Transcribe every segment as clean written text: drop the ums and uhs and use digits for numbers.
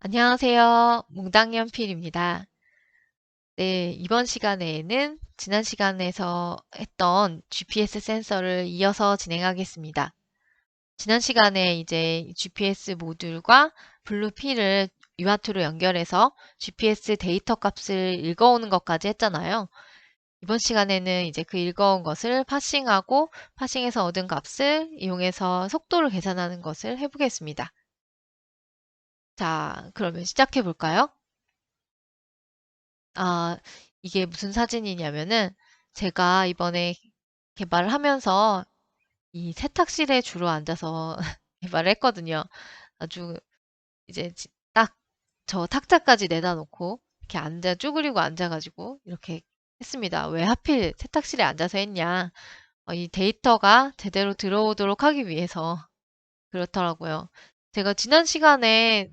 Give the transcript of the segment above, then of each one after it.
안녕하세요. 몽당연필입니다. 네, 이번 시간에는 지난 시간에서 했던 GPS 센서를 이어서 진행하겠습니다. 지난 시간에 이제 GPS 모듈과 블루필을 UART로 연결해서 GPS 데이터 값을 읽어오는 것까지 했잖아요. 이번 시간에는 이제 그 읽어온 것을 파싱하고 파싱해서 얻은 값을 이용해서 속도를 계산하는 것을 해보겠습니다. 자, 그러면 시작해 볼까요? 아, 이게 무슨 사진이냐면은 제가 이번에 개발을 하면서 이 세탁실에 주로 앉아서 개발을 했거든요. 아주 이제 딱 저 탁자까지 내다 놓고 이렇게 앉아 쭈그리고 앉아가지고 이렇게 했습니다. 왜 하필 세탁실에 앉아서 했냐? 이 데이터가 제대로 들어오도록 하기 위해서 그렇더라고요. 제가 지난 시간에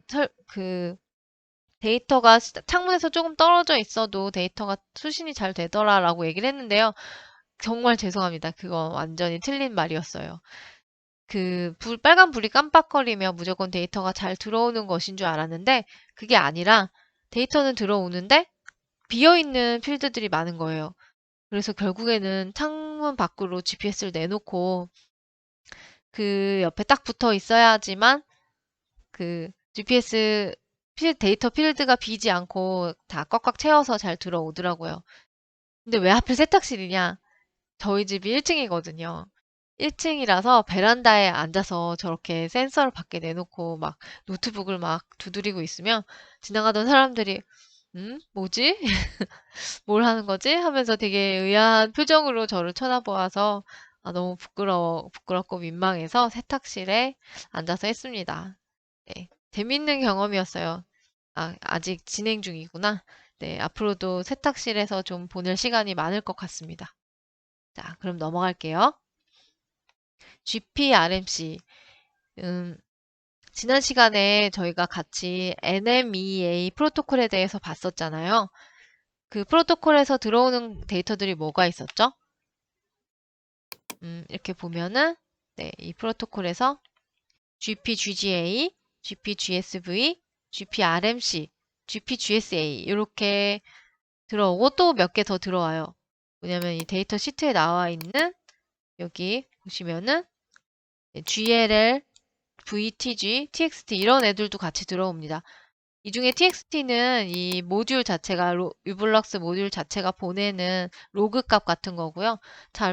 데이터가 창문에서 조금 떨어져 있어도 데이터가 수신이 잘 되더라라고 얘기를 했는데요. 정말 죄송합니다. 그거 완전히 틀린 말이었어요. 빨간 불이 깜빡거리면 무조건 데이터가 잘 들어오는 것인 줄 알았는데 그게 아니라 데이터는 들어오는데 비어있는 필드들이 많은 거예요. 그래서 결국에는 창문 밖으로 GPS를 내놓고 그 옆에 딱 붙어 있어야지만 그 GPS 데이터 필드가 비지 않고 다 꽉꽉 채워서 잘 들어오더라고요. 근데 왜 하필 세탁실이냐? 저희 집이 1층이거든요. 1층이라서 베란다에 앉아서 저렇게 센서를 밖에 내놓고 막 노트북을 막 두드리고 있으면 지나가던 사람들이 뭐지? 뭘 하는 거지? 하면서 되게 의아한 표정으로 저를 쳐다보아서 너무 부끄럽고 민망해서 세탁실에 앉아서 했습니다. 네, 재밌는 경험이었어요. 아직 진행 중이구나. 네, 앞으로도 세탁실에서 좀 보낼 시간이 많을 것 같습니다. 자, 그럼 넘어갈게요. GPRMC. 음, 지난 시간에 저희가 같이 NMEA 프로토콜에 대해서 봤었잖아요. 그 프로토콜에서 들어오는 데이터들이 뭐가 있었죠? 이렇게 보면은, 네, 이 프로토콜에서 GPGA, GPGSV, GPRMC, GPGSA 이렇게 들어오고 또 몇 개 더 들어와요. 뭐냐면 이 데이터 시트에 나와 있는 여기 보시면은 GLL, VTG, TXT 이런 애들도 같이 들어옵니다. 이 중에 TXT는 이 모듈 자체가 유블럭스 모듈 자체가 보내는 로그 값 같은 거고요.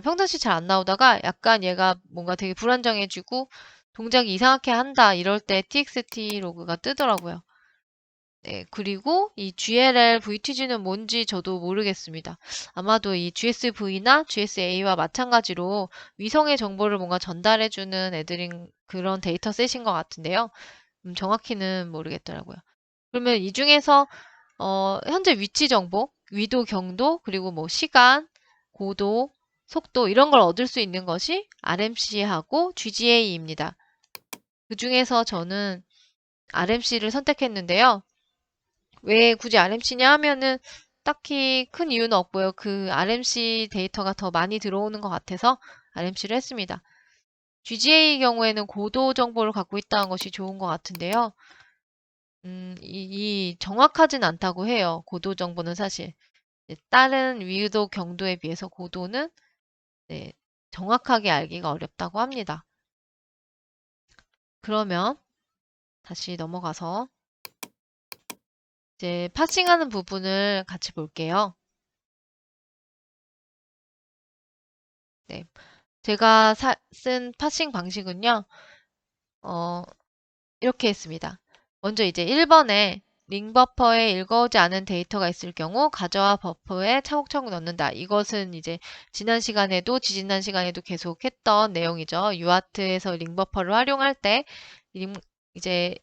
평상시 잘 안 나오다가 약간 얘가 뭔가 되게 불안정해지고 동작이 이상하게 한다 이럴 때 TXT 로그가 뜨더라고요. 네, 그리고 이 GLL, VTG는 뭔지 저도 모르겠습니다. 아마도 이 GSV나 GSA와 마찬가지로 위성의 정보를 뭔가 전달해주는 애들인 그런 데이터셋인 것 같은데요. 정확히는 모르겠더라고요. 그러면 이 중에서 현재 위치 정보, 위도, 경도, 그리고 뭐 시간, 고도, 속도 이런 걸 얻을 수 있는 것이 RMC하고 GGA입니다. 그 중에서 저는 RMC를 선택했는데요. 왜 굳이 RMC냐 하면은 딱히 큰 이유는 없고요. 그 RMC 데이터가 더 많이 들어오는 것 같아서 RMC를 했습니다. GGA 경우에는 고도 정보를 갖고 있다는 것이 좋은 것 같은데요. 이 정확하진 않다고 해요. 고도 정보는 사실. 다른 위도 경도에 비해서 고도는 네, 정확하게 알기가 어렵다고 합니다. 그러면 다시 넘어가서 이제 파싱하는 부분을 같이 볼게요. 네, 제가 쓴 파싱 방식은요. 어, 이렇게 했습니다. 먼저 이제 1번에 링 버퍼에 읽어오지 않은 데이터가 있을 경우 가져와 버퍼에 차곡차곡 넣는다. 이것은 이제 지난 시간에도 지지난 시간에도 계속 했던 내용이죠. 유아트에서 링 버퍼를 활용할 때 이제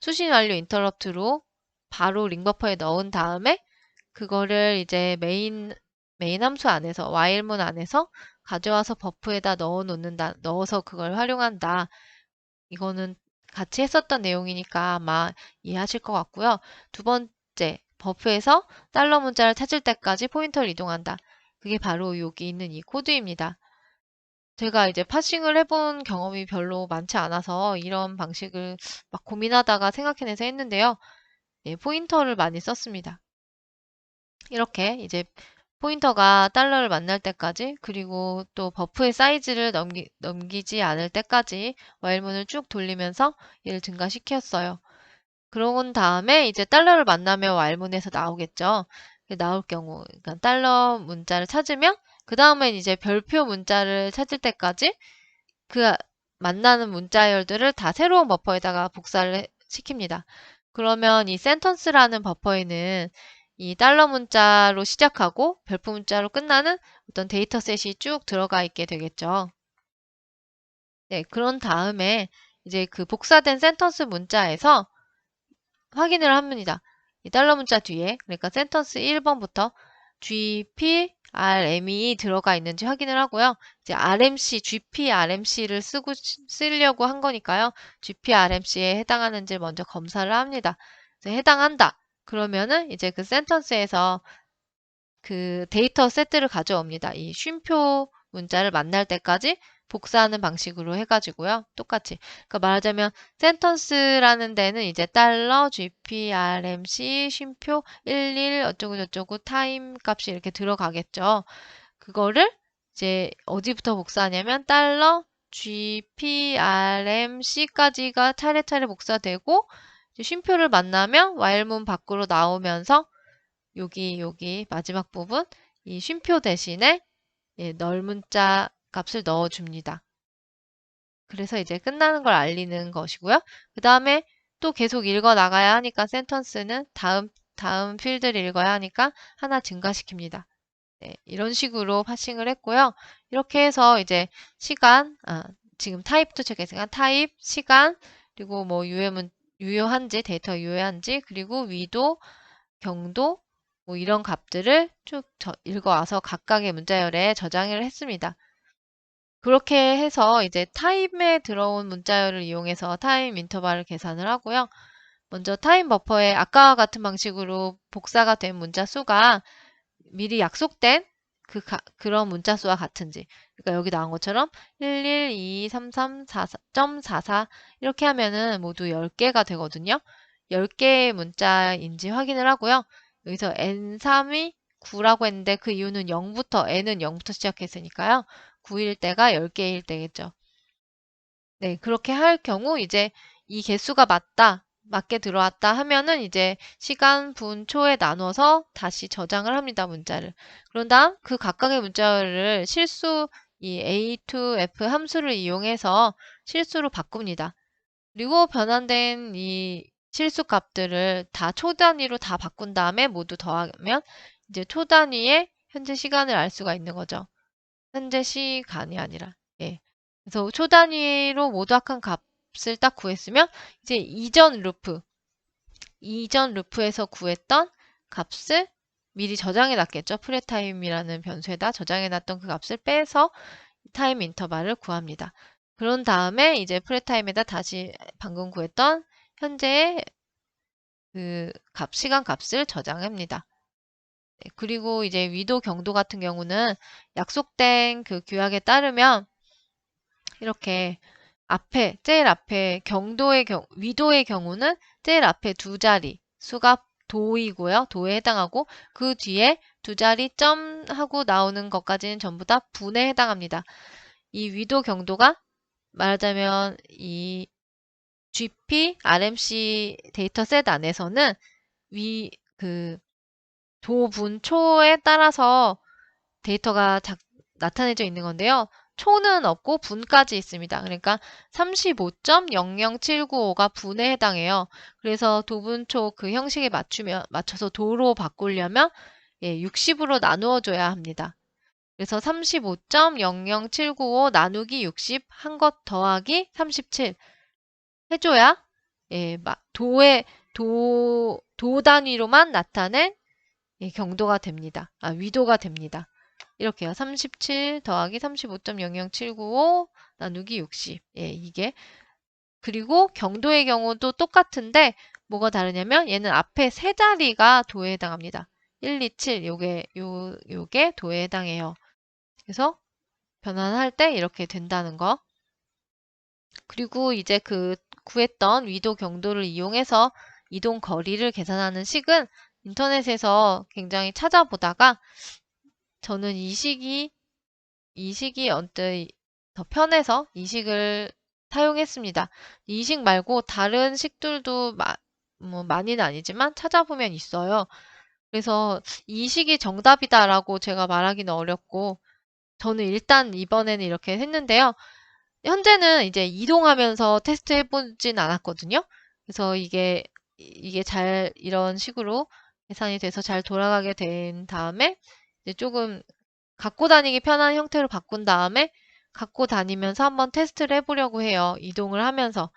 수신 완료 인터럽트로 바로 링 버퍼에 넣은 다음에 그거를 이제 메인 함수 안에서 while문 안에서 가져와서 버프에다 넣어서 그걸 활용한다. 이거는 같이 했었던 내용이니까 아마 이해하실 것 같고요. 두 번째, 버프에서 달러 문자를 찾을 때까지 포인터를 이동한다. 그게 바로 여기 있는 이 코드입니다. 제가 이제 파싱을 해본 경험이 별로 많지 않아서 이런 방식을 막 고민하다가 생각해내서 했는데요. 예, 포인터를 많이 썼습니다. 이렇게 이제 포인터가 달러를 만날 때까지 그리고 또 버프의 사이즈를 넘기지 않을 때까지 와일문을 쭉 돌리면서 얘를 증가시켰어요. 그러고 다음에 이제 달러를 만나면 와일문에서 나오겠죠. 나올 경우, 그러니까 달러 문자를 찾으면 그 다음엔 이제 별표 문자를 찾을 때까지 그 만나는 문자열들을 다 새로운 버퍼에다가 복사를 시킵니다. 그러면 이 센턴스라는 버퍼에는 이 달러 문자로 시작하고 별표 문자로 끝나는 어떤 데이터셋이 쭉 들어가 있게 되겠죠. 네, 그런 다음에 이제 그 복사된 센턴스 문자에서 확인을 합니다. 이 달러 문자 뒤에, 그러니까 센턴스 1번부터 GPRM이 들어가 있는지 확인을 하고요. 이제 RMC, GPRMC를 쓰려고 한 거니까요. GPRMC에 해당하는지 먼저 검사를 합니다. 해당한다. 그러면은 이제 그 센턴스에서 그 데이터 세트를 가져옵니다. 이 쉼표 문자를 만날 때까지 복사하는 방식으로 해가지고요. 똑같이. 그러니까 말하자면 센턴스라는 데는 이제 달러, GPRMC, 쉼표 11 어쩌고 저쩌고 타임 값이 이렇게 들어가겠죠. 그거를 이제 어디부터 복사하냐면 달러, GPRMC까지가 차례차례 복사되고 쉼표를 만나면 와일문 밖으로 나오면서 여기 마지막 부분 이 쉼표 대신에 널문자 값을 넣어줍니다. 그래서 이제 끝나는 걸 알리는 것이고요. 그 다음에 또 계속 읽어 나가야 하니까 센턴스는 다음 필드를 읽어야 하니까 하나 증가시킵니다. 네, 이런 식으로 파싱을 했고요. 이렇게 해서 이제 시간, 지금 타입도 체크했으니까 타입, 시간, 그리고 뭐 유효한지, 데이터 유효한지, 그리고 위도, 경도, 뭐 이런 값들을 쭉 읽어와서 각각의 문자열에 저장을 했습니다. 그렇게 해서 이제 타임에 들어온 문자열을 이용해서 타임 인터벌을 계산을 하고요. 먼저 타임 버퍼에 아까와 같은 방식으로 복사가 된 문자 수가 미리 약속된 그런 문자 수와 같은지. 그러니까 여기 나온 것처럼 1123344.44 이렇게 하면은 모두 10개가 되거든요. 10개의 문자인지 확인을 하고요. 여기서 n3이 9라고 했는데 그 이유는 0부터, n은 0부터 시작했으니까요. 9일 때가 10개일 때겠죠. 네, 그렇게 할 경우 이제 이 개수가 맞게 들어왔다 하면은 이제 시간, 분, 초에 나눠서 다시 저장을 합니다, 문자를. 그런 다음 그 각각의 문자를 이 A2F 함수를 이용해서 실수로 바꿉니다. 그리고 변환된 이 실수 값들을 다 초 단위로 다 바꾼 다음에 모두 더하면 이제 초 단위의 현재 시간을 알 수가 있는 거죠. 현재 시간이 아니라. 예. 그래서 초 단위로 모두 합한 값을 딱 구했으면 이제 이전 루프에서 구했던 값을 미리 저장해 놨겠죠. 프레타임이라는 변수에다 저장해 놨던 그 값을 빼서 타임 인터벌을 구합니다. 그런 다음에 이제 프레타임에다 다시 방금 구했던 현재의 그 시간 값을 저장합니다. 네, 그리고 이제 위도 경도 같은 경우는 약속된 그 규약에 따르면 이렇게 제일 앞에 위도의 경우는 제일 앞에 두 자리 수가 도이고요. 도에 해당하고 그 뒤에 두 자리 점 하고 나오는 것까지는 전부 다 분에 해당합니다. 이 위도 경도가 말하자면 이 GP, RMC 데이터셋 안에서는 도분초에 따라서 데이터가 나타내져 있는 건데요. 초는 없고 분까지 있습니다. 그러니까 35.00795가 분에 해당해요. 그래서 도분초 그 형식에 맞춰서 도로 바꾸려면 60으로 나누어 줘야 합니다. 그래서 35.00795 나누기 60 한 것 더하기 37 해줘야 도 단위로만 나타낸 경도가 됩니다. 위도가 됩니다. 이렇게요. 37 더하기 35.00795 나누기 60. 이게. 그리고 경도의 경우도 똑같은데 뭐가 다르냐면 얘는 앞에 세 자리가 도에 해당합니다. 127 요게 도에 해당해요. 그래서 변환할 때 이렇게 된다는 거. 그리고 이제 그 구했던 위도 경도를 이용해서 이동 거리를 계산하는 식은 인터넷에서 굉장히 찾아보다가 저는 이 식이 언뜻 더 편해서 이 식을 사용했습니다. 이 식 말고 다른 식들도 뭐 많이는 아니지만 찾아보면 있어요. 그래서 이 식이 정답이다라고 제가 말하기는 어렵고 저는 일단 이번에는 이렇게 했는데요. 현재는 이제 이동하면서 테스트 해보진 않았거든요. 그래서 이게 잘 이런 식으로 계산이 돼서 잘 돌아가게 된 다음에 이제 조금 갖고 다니기 편한 형태로 바꾼 다음에 갖고 다니면서 한번 테스트를 해보려고 해요. 이동을 하면서.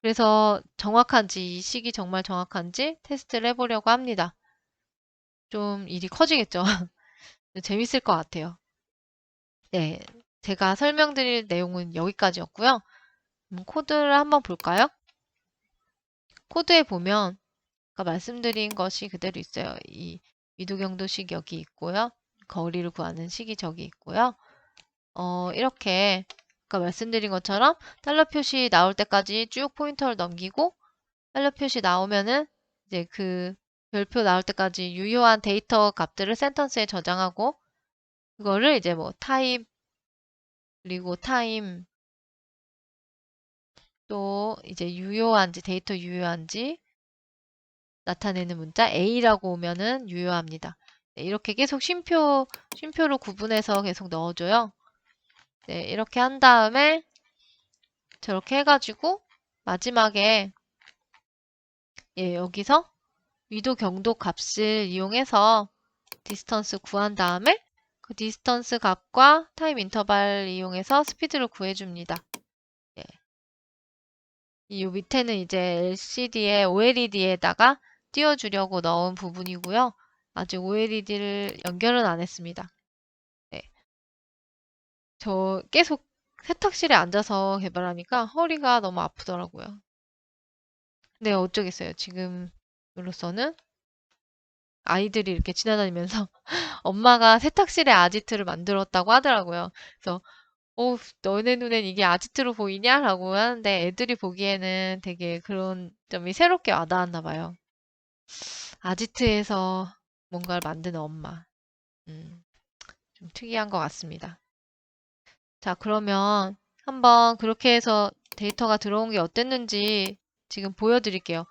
그래서 정확한지, 이 식이 정말 정확한지 테스트를 해보려고 합니다. 좀 일이 커지겠죠. 재밌을 것 같아요. 네. 제가 설명드릴 내용은 여기까지였고요. 코드를 한번 볼까요? 코드에 보면 아까 말씀드린 것이 그대로 있어요. 이 위도경도식 여기 있고요. 거리를 구하는 식이 저기 있고요. 이렇게 아까 말씀드린 것처럼 달러 표시 나올 때까지 쭉 포인터를 넘기고 달러 표시 나오면은 이제 그 별표 나올 때까지 유효한 데이터 값들을 센턴스에 저장하고 그거를 이제 뭐 타입 그리고 타임 또 이제 유효한지 데이터 유효한지 나타내는 문자 A라고 오면은 유효합니다. 네, 이렇게 계속 쉼표로 구분해서 계속 넣어줘요. 네, 이렇게 한 다음에 저렇게 해가지고 마지막에 여기서 위도 경도 값을 이용해서 디스턴스 구한 다음에 그 디스턴스 값과 타임 인터벌 이용해서 스피드를 구해줍니다. 예. 이 밑에는 이제 LCD에 OLED에다가 띄워주려고 넣은 부분이고요. 아직 OLED를 연결은 안 했습니다. 네. 저 계속 세탁실에 앉아서 개발하니까 허리가 너무 아프더라고요. 네, 어쩌겠어요. 지금으로서는 아이들이 이렇게 지나다니면서 엄마가 세탁실에 아지트를 만들었다고 하더라고요. 그래서 너네 눈엔 이게 아지트로 보이냐? 라고 하는데 애들이 보기에는 되게 그런 점이 새롭게 와닿았나 봐요. 아지트에서 뭔가를 만드는 엄마. 음, 좀 특이한 것 같습니다. 자, 그러면 한번 그렇게 해서 데이터가 들어온 게 어땠는지 지금 보여드릴게요.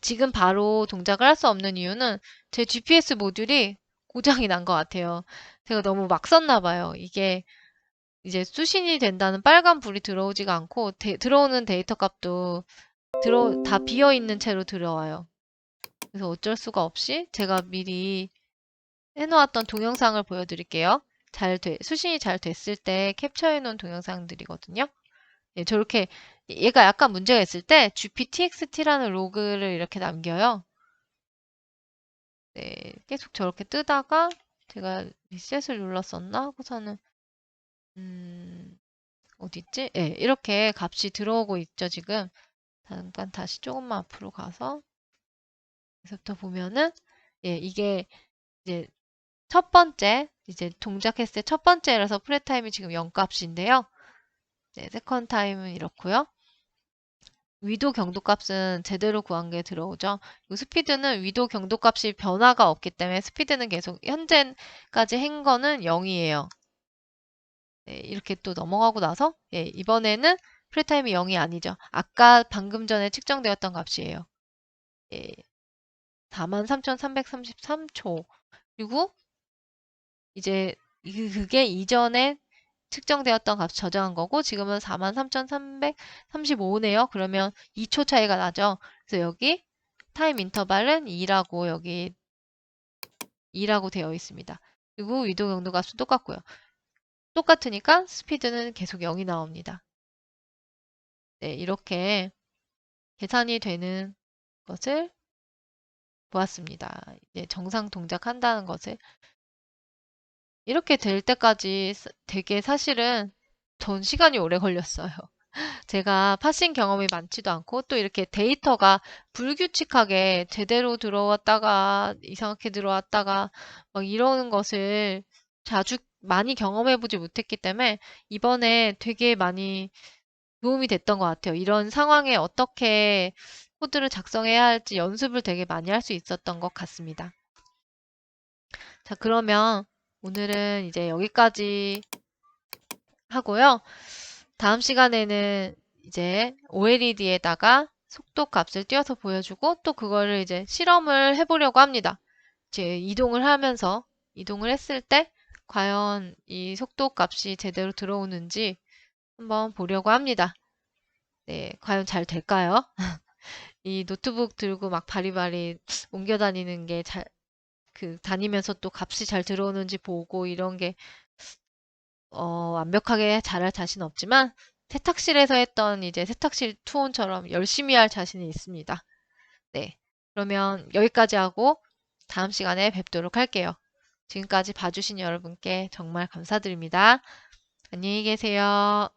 지금 바로 동작을 할 수 없는 이유는 제 GPS 모듈이 고장이 난 것 같아요. 제가 너무 막 썼나 봐요. 이게 이제 수신이 된다는 빨간 불이 들어오지가 않고 들어오는 데이터 값도 다 비어 있는 채로 들어와요. 그래서 어쩔 수가 없이 제가 미리 해놓았던 동영상을 보여드릴게요. 수신이 잘 됐을 때 캡처해 놓은 동영상들이거든요. 예, 저렇게 얘가 약간 문제가 있을 때 gptxt라는 로그를 이렇게 남겨요. 네, 계속 저렇게 뜨다가 제가 리셋을 눌렀었나 하고서는 어디 있지? 예, 이렇게 값이 들어오고 있죠, 지금. 잠깐 다시 조금만 앞으로 가서 여기서부터 보면은 이게 이제 첫 번째 이제 동작했을 때 첫 번째라서 프레 타임이 지금 0값인데요. 세컨 타임은 이렇고요. 위도 경도값은 제대로 구한 게 들어오죠. 스피드는 위도 경도값이 변화가 없기 때문에 스피드는 계속 현재까지 한 거는 0이에요. 네, 이렇게 또 넘어가고 나서 이번에는 프리타임이 0이 아니죠. 아까 방금 전에 측정되었던 값이에요. 43,333초. 그리고 이제 그게 이전에 측정되었던 값 저장한 거고 지금은 43,335네요. 그러면 2초 차이가 나죠. 그래서 여기 타임 인터벌은 2라고 여기 2라고 되어 있습니다. 그리고 위도 경도 값은 똑같고요. 똑같으니까 스피드는 계속 0이 나옵니다. 네, 이렇게 계산이 되는 것을 보았습니다. 이제 정상 동작한다는 것을 이렇게 될 때까지 되게 사실은 전 시간이 오래 걸렸어요. 제가 파싱 경험이 많지도 않고 또 이렇게 데이터가 불규칙하게 제대로 들어왔다가 이상하게 들어왔다가 막 이러는 것을 자주 많이 경험해보지 못했기 때문에 이번에 되게 많이 도움이 됐던 것 같아요. 이런 상황에 어떻게 코드를 작성해야 할지 연습을 되게 많이 할 수 있었던 것 같습니다. 자, 그러면 오늘은 이제 여기까지 하고요. 다음 시간에는 이제 OLED에다가 속도 값을 띄워서 보여주고 또 그거를 이제 실험을 해보려고 합니다. 이제 이동을 했을 때 과연 이 속도 값이 제대로 들어오는지 한번 보려고 합니다. 네, 과연 잘 될까요? 이 노트북 들고 막 바리바리 옮겨 다니는 게 다니면서 또 값이 잘 들어오는지 보고 이런 게 완벽하게 잘할 자신 없지만 세탁실에서 했던 이제 세탁실 투혼처럼 열심히 할 자신이 있습니다. 네. 그러면 여기까지 하고 다음 시간에 뵙도록 할게요. 지금까지 봐주신 여러분께 정말 감사드립니다. 안녕히 계세요.